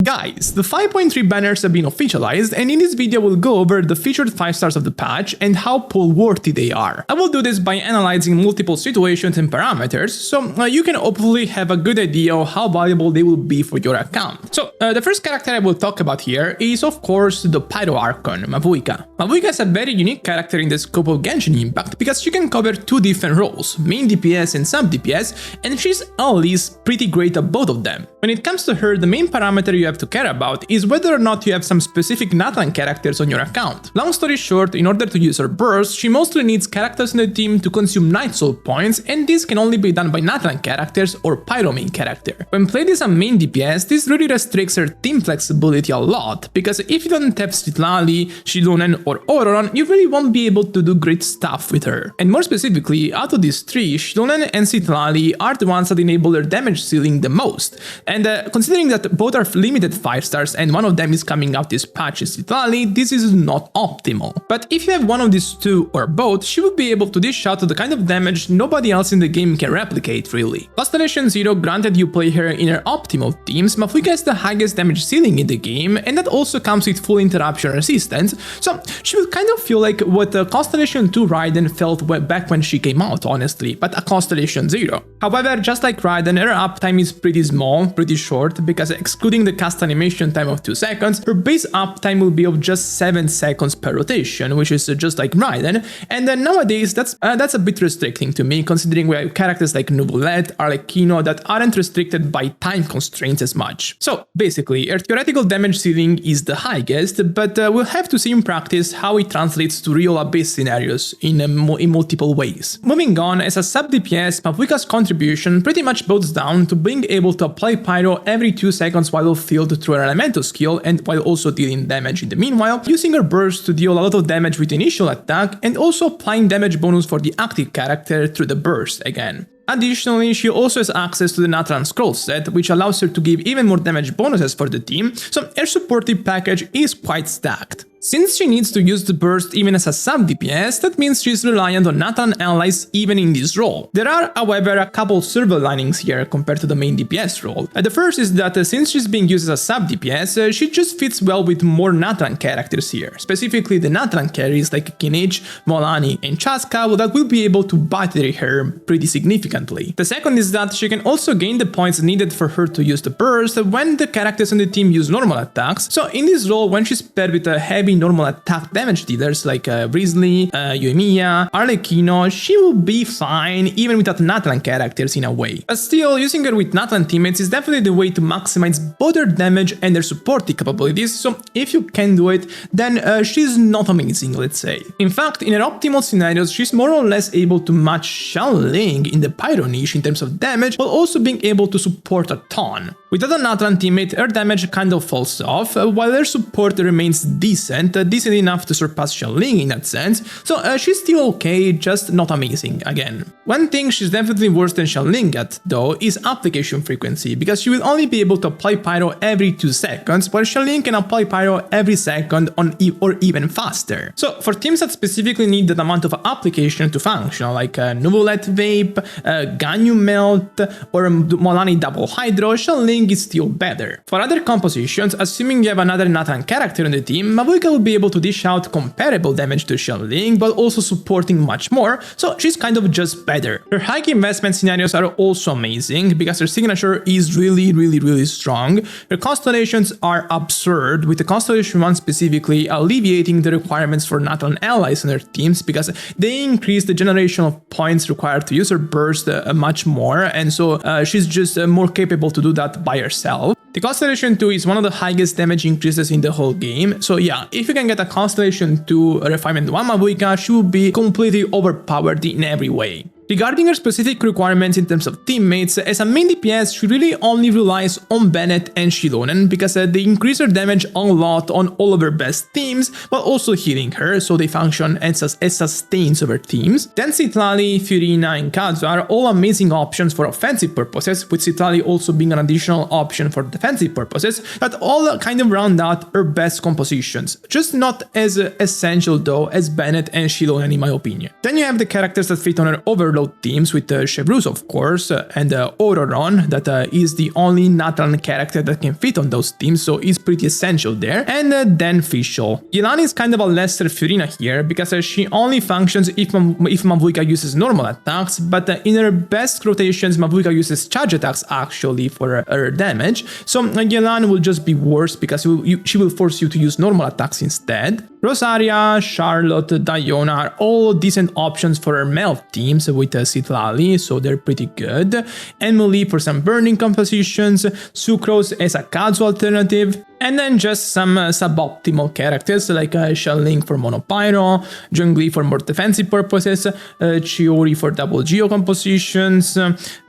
Guys, the 5.3 banners have been officialized, and in this video we'll go over the featured 5 stars of the patch and how pull-worthy they are. I will do this by analyzing multiple situations and parameters, so you can hopefully have a good idea of how valuable they will be for your account. So, the first character I will talk about here is of course the Pyro Archon, Mavuika. Mavuika is a very unique character in the scope of Genshin Impact because she can cover 2 different roles, main DPS and sub DPS, and she's at least pretty great at both of them. When it comes to her, the main parameter you have to care about is whether or not you have some specific Natlan characters on your account. Long story short, in order to use her burst, she mostly needs characters in the team to consume Night Soul points, and this can only be done by Natlan characters or Pyro main character. When played as a main DPS, this really restricts her team flexibility a lot, because if you don't have Citlali, Shilonen or Ororon, you really won't be able to do great stuff with her. And more specifically, out of these 3, Shilonen and Citlali are the ones that enable her damage ceiling the most. And considering that both are limited 5 stars and one of them is coming out this patch is Citlali, this is not optimal. But if you have one of these 2 or both, she will be able to dish out the kind of damage nobody else in the game can replicate really. Constellation 0, granted you play her in her optimal teams, Mavuika has the highest damage ceiling in the game, and that also comes with full interruption resistance, so she will kind of feel like what Constellation 2 Raiden felt back when she came out, honestly, but a Constellation 0. However, just like Raiden, her uptime is pretty small, pretty short, because excluding the cast animation time of 2 seconds, her base uptime will be of just 7 seconds per rotation, which is just like Raiden, and nowadays that's a bit restricting to me, considering we have characters like Nuvolette, Arlecchino that aren't restricted by time constraints as much. So basically, her theoretical damage ceiling is the highest, but we'll have to see in practice how it translates to real abyss scenarios in multiple ways. Moving on, as a sub DPS, Mavuika's contribution pretty much boils down to being able to apply Pyro every 2 seconds while filled through her elemental skill and while also dealing damage in the meanwhile, using her burst to deal a lot of damage with the initial attack and also applying damage bonus for the active character through the burst again. Additionally, she also has access to the Natlan scroll set, which allows her to give even more damage bonuses for the team, so her supportive package is quite stacked. Since she needs to use the burst even as a sub DPS, that means she's reliant on Natlan allies even in this role. There are, however, a couple silver linings here compared to the main DPS role. The first is that since she's being used as a sub DPS, she just fits well with more Natlan characters here, specifically the Natlan carries like Kinich, Molani and Chaska that will be able to battery her pretty significantly. The second is that she can also gain the points needed for her to use the burst when the characters on the team use normal attacks, so in this role when she's paired with a heavy normal attack damage dealers like Risley, Yoimiya, Arlecchino, she will be fine even without Natlan characters in a way. But still, using her with Natlan teammates is definitely the way to maximize both her damage and her supporting capabilities, so if you can do it, then she's not amazing, let's say. In fact, in her optimal scenarios, she's more or less able to match Xiaoling in the Pyro niche in terms of damage, while also being able to support a ton. Without a Natlan teammate, her damage kind of falls off, while her support remains decent enough to surpass Xiaoling in that sense, so she's still okay, just not amazing again. One thing she's definitely worse than Xiaoling at, though, is application frequency, because she will only be able to apply Pyro every 2 seconds, while Xiaoling can apply Pyro every second or even faster. So for teams that specifically need that amount of application to function, like Nuvolette Vape, Ganyu Melt, or Molani Double Hydro, Xiaoling is still better. For other compositions, assuming you have another Natlan character on the team, Mavuika will be able to dish out comparable damage to Xiaoling, but also supporting much more, so she's kind of just better. Her high investment scenarios are also amazing, because her signature is really strong. Her constellations are absurd, with the Constellation 1 specifically alleviating the requirements for Natlan allies on her teams, because they increase the generation of points required to use her burst much more, and so she's just more capable to do that by herself. The Constellation 2 is one of the highest damage increases in the whole game, so yeah, if you can get a Constellation 2 Refinement 1 Mavuika, she will be completely overpowered in every way. Regarding her specific requirements in terms of teammates, as a main DPS, she really only relies on Bennett and Shilonen because they increase her damage a lot on all of her best teams, while also healing her, so they function as sustains of her teams. Then Citlali, Fiorina and Kazu are all amazing options for offensive purposes, with Citlali also being an additional option for defensive purposes, that all kind of round out her best compositions, just not as essential though as Bennett and Shilonen in my opinion. Then you have the characters that fit on her overload overload teams with Chevrus, of course, and Ororon, that is the only Natran character that can fit on those teams, so is pretty essential there. And then Fischl. Yelan is kind of a lesser Fiorina here, because she only functions if Mavuika uses normal attacks, but in her best rotations, Mavuika uses charge attacks actually for her damage, so Yelan will just be worse because she will force you to use normal attacks instead. Rosaria, Charlotte, Diona are all decent options for her melt teams with Citlali, so they're pretty good. Emily for some burning compositions, Sucrose as a Kazu alternative, and then just some suboptimal characters like Shelling for Monopyro, Zhongli for more defensive purposes, Chiori for double Geo compositions,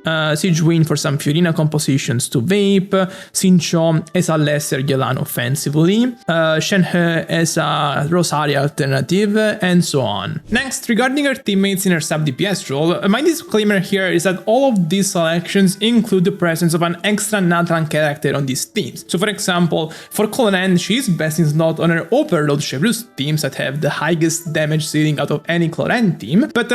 Sigewin for some Fiorina compositions to vape, Sincho as a lesser Yelan offensively, Shenhe as a Rosaria alternative, and so on. Next, regarding her teammates in her sub DPS role, my disclaimer here is that all of these selections include the presence of an extra Natran character on these teams. So for example, for Clorinde, she is best in slot on her overload Chevrus teams that have the highest damage ceiling out of any Clorinde team, but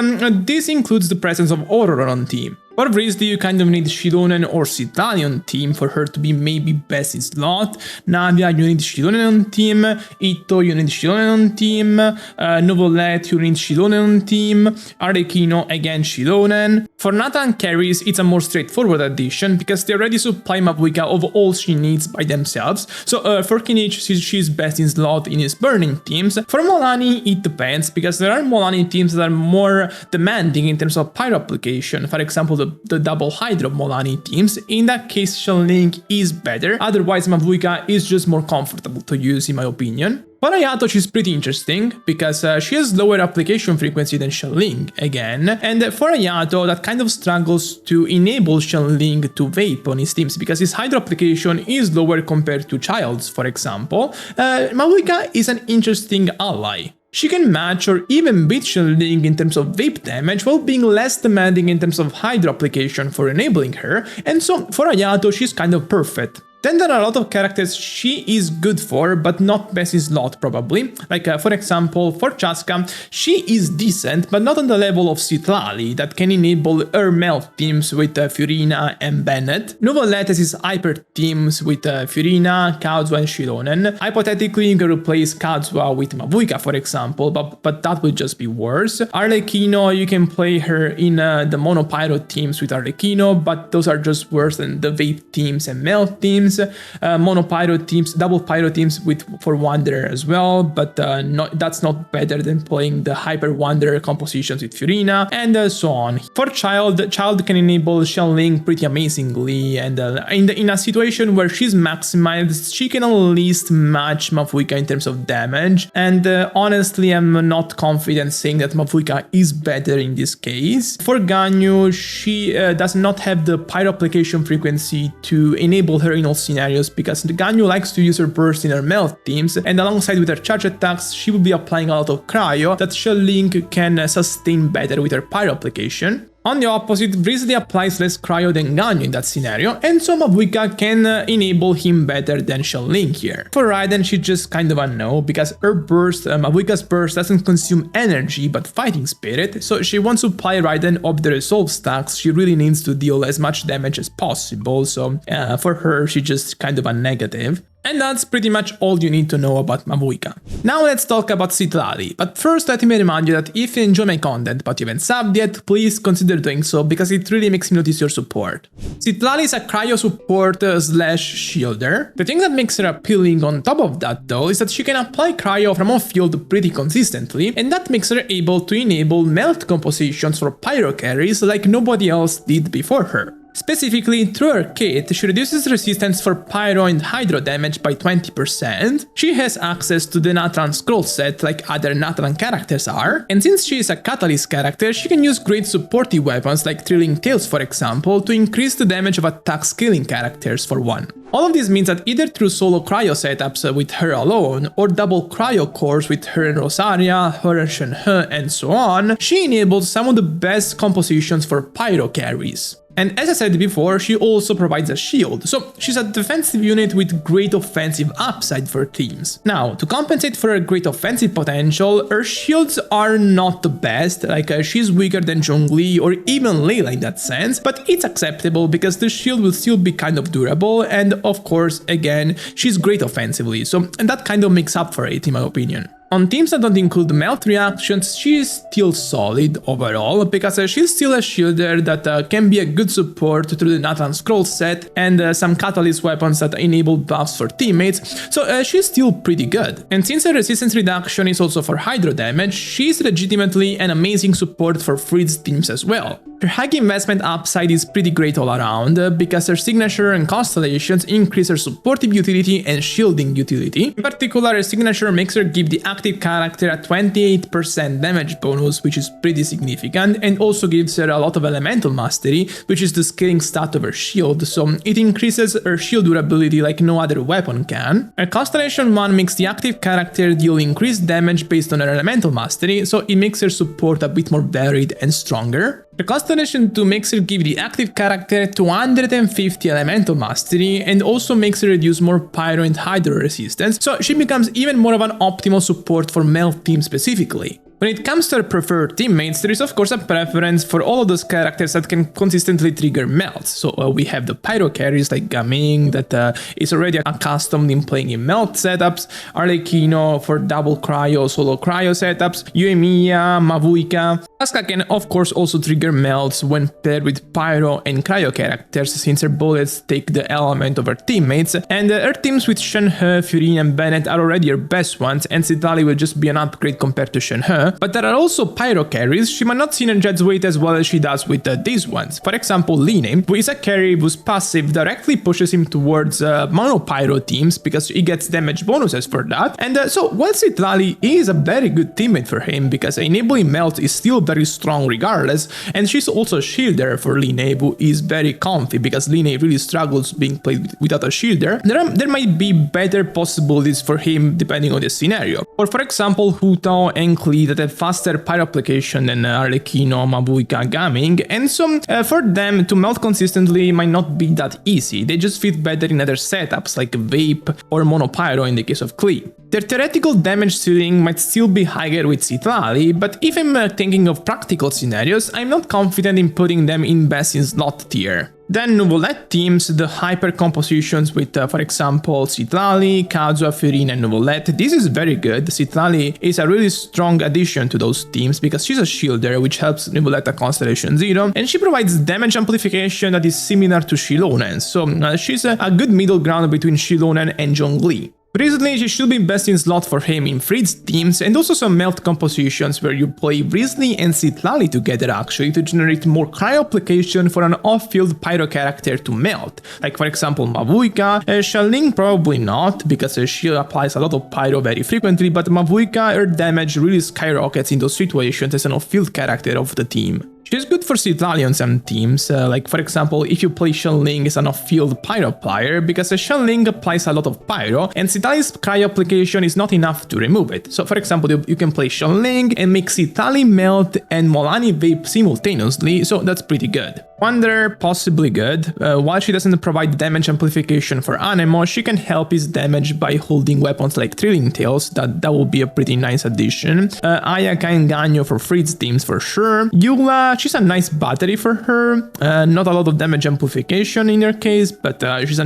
this includes the presence of Aurora on team. For Vrizdie, you kind of need Shilonen or Citlali on team for her to be maybe best in slot. Navia, you need Shilonen on team. Itto, you need Shilonen on team. Novolet, you need Shilonen on team. Arlecchino, again Shilonen. For Nathan carries, it's a more straightforward addition because they already supply Mavuika of all she needs by themselves. So for Kinich, she's best in slot in his burning teams. For Molani, it depends because there are Molani teams that are more demanding in terms of pyro application. For example, the double Hydro Molani teams. In that case, Shelling is better, otherwise Mavuika is just more comfortable to use in my opinion. For Ayato, she's pretty interesting, because she has lower application frequency than Shelling, again, and for Ayato, that kind of struggles to enable Shelling to vape on his teams, because his Hydro application is lower compared to Child's, for example. Mavuika is an interesting ally. She can match or even beat Shelling in terms of vape damage while being less demanding in terms of Hydro application for enabling her, and so for Ayato she's kind of perfect. Then there are a lot of characters she is good for, but not best in slot probably. Like for example, for Chaska, she is decent, but not on the level of Citlali, that can enable her melt teams with Fiorina and Bennett. Novolet has his hyper teams with Fiorina, Kazuha and Shilonen. Hypothetically, you can replace Kazuha with Mavuika, for example, but that would just be worse. Arlecchino, you can play her in the Monopyro teams with Arlecchino, but those are just worse than the vape teams and melt teams. Monopyro teams, double pyro teams for Wanderer as well, but that's not better than playing the Hyper Wanderer compositions with Fiorina, and so on. For Child can enable Shelling pretty amazingly, and in a situation where she's maximized, she can at least match Mavuika in terms of damage, and honestly I'm not confident saying that Mavuika is better in this case. For Ganyu, she does not have the pyro application frequency to enable her in all scenarios, because the Ganyu likes to use her burst in her melt teams, and alongside with her charge attacks she will be applying a lot of cryo that Shelling can sustain better with her pyro application. On the opposite, Vrizdie applies less cryo than Ganyu in that scenario, and so Mavuika can enable him better than Shelling here. For Raiden, she just kind of a no, because her burst, Mavuika's burst doesn't consume energy but fighting spirit, so she won't supply Raiden of the resolve stacks. She really needs to deal as much damage as possible, so for her she just kind of a negative. And that's pretty much all you need to know about Mavuika. Now let's talk about Citlali, but first let me remind you that if you enjoy my content but you haven't subbed yet, please consider doing so, because it really makes me notice your support. Citlali is a cryo support slash shielder. The thing that makes her appealing on top of that though is that she can apply cryo from off-field pretty consistently, and that makes her able to enable melt compositions for pyro carries like nobody else did before her. Specifically, through her kit, she reduces resistance for pyro and hydro damage by 20%, she has access to the Natran scroll set like other Natran characters are, and since she is a catalyst character, she can use great supportive weapons like Thrilling Tales for example, to increase the damage of attack scaling characters for one. All of this means that either through solo cryo setups with her alone, or double cryo cores with her and Rosaria, her and Shenhe, and so on, she enables some of the best compositions for pyro carries. And as I said before, she also provides a shield, so she's a defensive unit with great offensive upside for teams. Now, to compensate for her great offensive potential, her shields are not the best, like she's weaker than Zhongli or even Layla in that sense, but it's acceptable because the shield will still be kind of durable, and of course, again, she's great offensively, and that kind of makes up for it in my opinion. On teams that don't include melt reactions, she is still solid overall, because she's still a shielder that can be a good support through the Nathan Scroll set and some catalyst weapons that enable buffs for teammates, so she's still pretty good. And since her resistance reduction is also for hydro damage, she's legitimately an amazing support for Freeze teams as well. Her high investment upside is pretty great all around, because her signature and constellations increase her supportive utility and shielding utility. In particular, her signature makes her give the active character a 28% damage bonus, which is pretty significant, and also gives her a lot of elemental mastery, which is the scaling stat of her shield, so it increases her shield durability like no other weapon can. Her constellation 1 makes the active character deal increased damage based on her elemental mastery, so it makes her support a bit more varied and stronger. The Constellation 2 makes her give the active character 250 elemental mastery and also makes her reduce more pyro and hydro resistance, so she becomes even more of an optimal support for melt team specifically. When it comes to her preferred teammates, there is of course a preference for all of those characters that can consistently trigger melts. So we have the pyro carries like Gaming that is already accustomed in playing in melt setups, Arlecchino for double cryo, solo cryo setups, Uemiya, Mavuika. Asuka can of course also trigger melts when paired with pyro and cryo characters, since her bullets take the element of her teammates, and her teams with Shenhe, Furine and Bennett are already her best ones, and Citlali will just be an upgrade compared to Shenhe. But there are also pyro carries she might not synergize with as well as she does with these ones. For example, Line, who is a carry whose passive directly pushes him towards mono pyro teams because he gets damage bonuses for that. And so while Citlali is a very good teammate for him because enabling melt is still very strong regardless, and she's also a shielder for Line, who is very comfy because Line really struggles being played without a shielder, there might be better possibilities for him depending on the scenario. Or for example, Huto and Klee that have faster pyro application than Arlecchino, Mavuika, Gaming, and so for them to melt consistently might not be that easy. They just fit better in other setups like Vape or Monopyro in the case of Klee. Their theoretical damage ceiling might still be higher with Citlali, but if I'm thinking of practical scenarios, I'm not confident in putting them in best in slot tier. Then Nuvolette teams, the hyper compositions with, for example, Citlali, Kazuha, Furine and Nuvolette. This is very good. Citlali is a really strong addition to those teams because she's a shielder, which helps Nuvolette at Constellation 0, and she provides damage amplification that is similar to Shilonen, so she's a good middle ground between Shilonen and Zhongli. Recently, she should be best in slot for him in Freeze teams, and also some melt compositions where you play Risley and Citlali together actually to generate more cryo application for an off-field pyro character to melt. Like for example Mavuika, Xiaoling probably not, because she applies a lot of pyro very frequently, but Mavuika, her damage really skyrockets in those situations as an off-field character of the team. She's good for Citlali on some teams, like for example if you play Xiaoling as an off-field pyro player, because Xiaoling applies a lot of pyro and Citlali's cryo application is not enough to remove it. So for example you can play Xiaoling and make Citlali melt and Molani vape simultaneously, so that's pretty good. Wonder, possibly good. While she doesn't provide damage amplification for Anemo, she can help his damage by holding weapons like Trilling Tails, that would be a pretty nice addition. Ayaka and Ganyo for Freeze teams for sure. Eula, she's a nice battery for her, not a lot of damage amplification in her case, but she's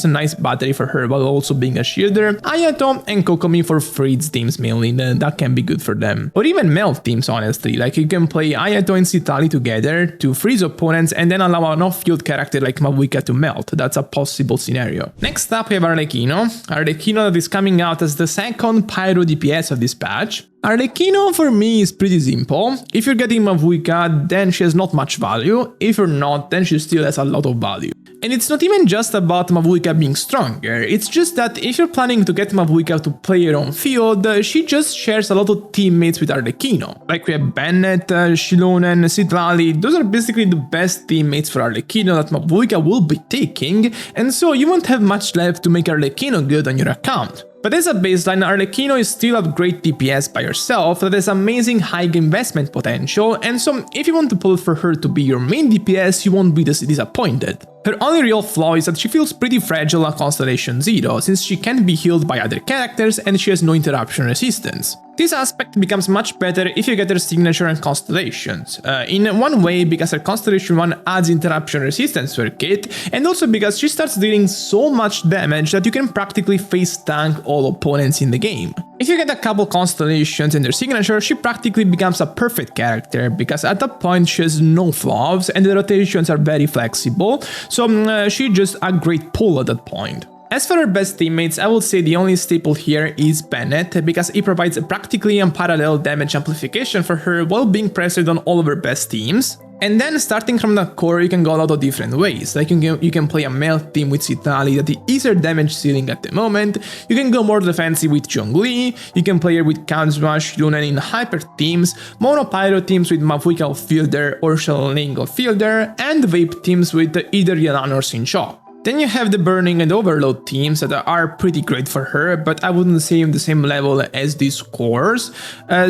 a nice battery for her while also being a shielder. Ayato and Kokomi for Freeze teams mainly, that can be good for them. Or even melt teams honestly, like you can play Ayato and Citlali together to freeze opponents and then allow an off-field character like Mavuika to melt. That's a possible scenario. Next up we have Arlecchino. Arlecchino that is coming out as the second pyro DPS of this patch. Arlecchino for me is pretty simple. If you're getting Mavuika, then she has not much value. If you're not, then she still has a lot of value. And it's not even just about Mavuika being stronger, it's just that if you're planning to get Mavuika to play her own field, she just shares a lot of teammates with Arlecchino. Like we have Bennett, Shilonen, Citlali, those are basically the best teammates for Arlecchino that Mavuika will be taking, and so you won't have much left to make Arlecchino good on your account. But as a baseline, Arlecchino is still a great DPS by herself that has amazing high investment potential, and so if you want to pull for her to be your main DPS, you won't be disappointed. Her only real flaw is that she feels pretty fragile at Constellation 0, since she can't be healed by other characters and she has no interruption resistance. This aspect becomes much better if you get her signature and Constellations. In one way, because her Constellation 1 adds interruption resistance to her kit, and also because she starts dealing so much damage that you can practically face tank all opponents in the game. If you get a couple Constellations and her signature, she practically becomes a perfect character, because at that point she has no flaws and the rotations are very flexible, so she's just a great pull at that point. As for her best teammates, I would say the only staple here is Bennett, because he provides practically unparalleled damage amplification for her while being pressured on all of her best teams. And then starting from the core, you can go a lot of different ways. Like you can play a melt team with Citlali that is her damage ceiling at the moment. You can go more defensive with Zhongli. You can play her with Kazuha, Lunan in hyper teams, mono pyro teams with Mavuika Outfielder or Xiaoling Outfielder, and vape teams with either Yelan or Xingqiu. Then you have the Burning and Overload teams that are pretty great for her, but I wouldn't say on the same level as these cores.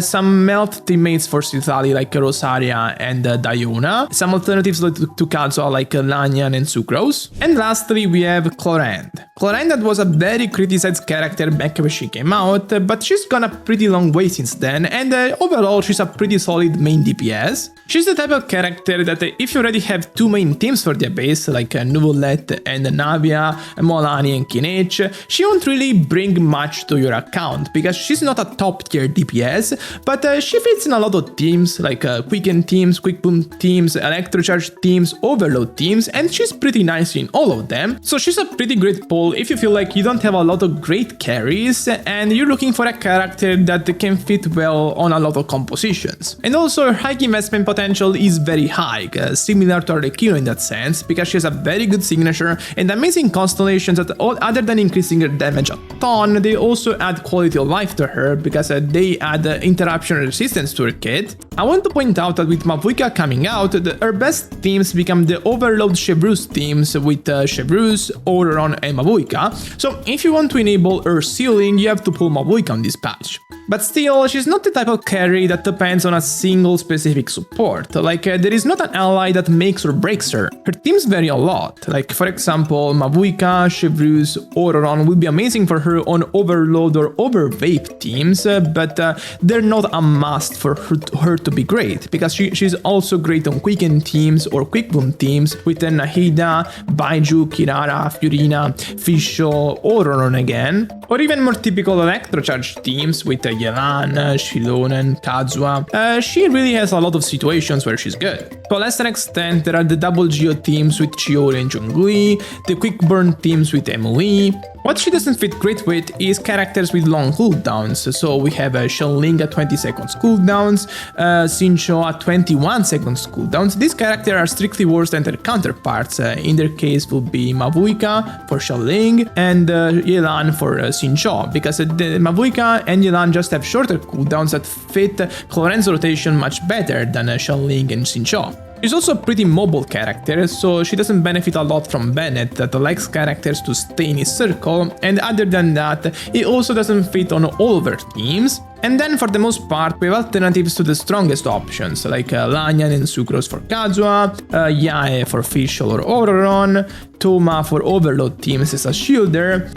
Some melt teammates for Citlali like Rosaria and Diona. Some alternatives to Kazuha like Lanyan and Sucrose. And lastly we have Clorinde. Clorinde that was a very criticized character back when she came out, but she's gone a pretty long way since then, and overall she's a pretty solid main DPS. She's the type of character that if you already have two main teams for their base, like Nuvolette and Navia, Molani and Kinech, she won't really bring much to your account, because she's not a top tier DPS, but she fits in a lot of teams, like Quicken teams, Quick Boom teams, Electrocharge teams, Overload teams, and she's pretty nice in all of them. So she's a pretty great pull if you feel like you don't have a lot of great carries, and you're looking for a character that can fit well on a lot of compositions. And also her high investment potential is very high, similar to Arlecchino in that sense, because she has a very good signature and amazing constellations that, other than increasing her damage a ton, they also add quality of life to her, because they add interruption resistance to her kit. I want to point out that with Mavuika coming out, her best teams become the Overload Chevreuse teams with Chevreuse, Auroron and Mavuika. So if you want to enable her ceiling, you have to pull Mavuika on this patch. But still, she's not the type of carry that depends on a single specific support. Like, there is not an ally that makes or breaks her. Her teams vary a lot. Like, for example, Mavuika, Chevreuse, Auroron will be amazing for her on Overload or Overvape teams, but they're not a must for her to be great, because she's also great on Quicken teams or Quick Boom teams with Nahida, Baiju, Kirara, Fiorina, Fisho, Auroron again, or even more typical Electrocharge teams with Yelan, Shilonen, Kazuha. She really has a lot of situations where she's good. To a lesser extent, there are the double Geo teams with Chiori and Zhongli, the quick burn teams with Emily. What she doesn't fit great with is characters with long cooldowns, so we have Xiaoling at 20 seconds cooldowns, Xingqiu at 21 seconds cooldowns. These characters are strictly worse than their counterparts. In their case will be Mavuika for Xiaoling and Yelan for Xingqiu, because the Mavuika and Yelan just have shorter cooldowns that fit Clorinde's rotation much better than Xiaoling and Xingqiu. She's also a pretty mobile character, so she doesn't benefit a lot from Bennett that likes characters to stay in his circle, and other than that, he also doesn't fit on all of her teams. And then for the most part, we have alternatives to the strongest options, like Lanyan and Sucrose for Kazuha, Yae for Fischl or Auroron, Toma for Overload teams as a shielder,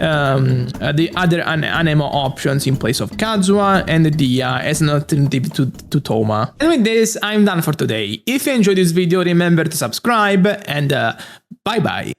the other Anemo options in place of Kazuha, and Dia as an alternative to Toma. And with this, I'm done for today. If you enjoyed this video, remember to subscribe, and bye bye!